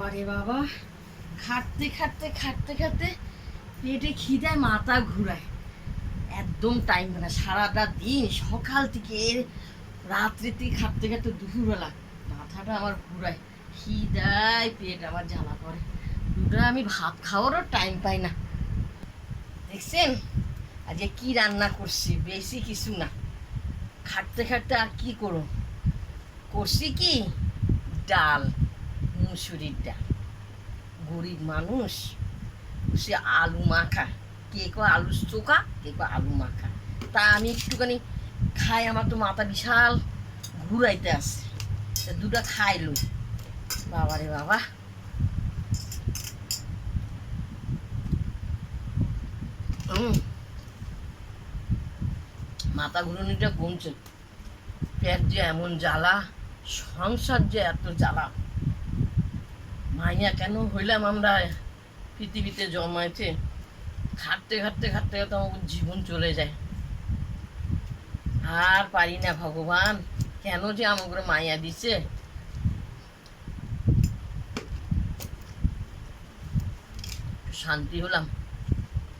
বাবারে বাবা, খাটতে খাটতে খাটতে খাটতে পেটে খিদায় মাথা ঘুরায়, একদম টাইম না। সারাটা দিন সকাল থেকে রাত্রে থেকে খাটতে খাটতে দুপুরবেলা মাথাটা আমার ঘুরায়, খিদায় পেট আমার জ্বালা করে। দুটা আমি ভাত খাওয়ারও টাইম পাই না। দেখছেন আজকে কি রান্না করছি? বেশি কিছু না, খাটতে খাটতে আর কি করো, করছি কি ডাল, মুসুরির ডাল। গরিব মানুষ, সে আলু মাখা, কে কো আলু চোখা, কে কো আলু মাখা। তা আমি একটুখানি খাই, আমার তো মাথা বিশাল ঘুরাইতে আসে, তা দুটা খাইলো। বাবারে বাবা, মাথা ঘুরুনিটা কমছে। পেট যে এমন জ্বালা, সংসার যে এত জ্বালা। মাইয়া কেন হইলাম আমরা পৃথিবীতে জন্মাইছে? খাটতে খাটতে খাটতে খাটতে আমার জীবন চলে যায়, আর পারি না। ভগবান কেন যে আমাকে মাইয়া দিছে? শান্তি হলাম,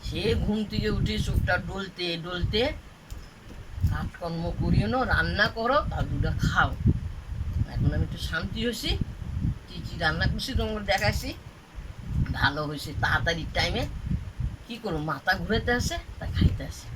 সে ঘুম থেকে উঠে চোখটা ডলতে ডলতে কাজকর্ম করিও না, রান্না করো, তার দুটা খাও। এখন আমি একটু শান্তি হয়েছি। কী কী রান্না করছি তোমাকে দেখাচ্ছি। ভালো হয়েছে, তাড়াতাড়ি টাইমে কি করো, মাথা ঘুরাতে আসে তা খাইতে আসে।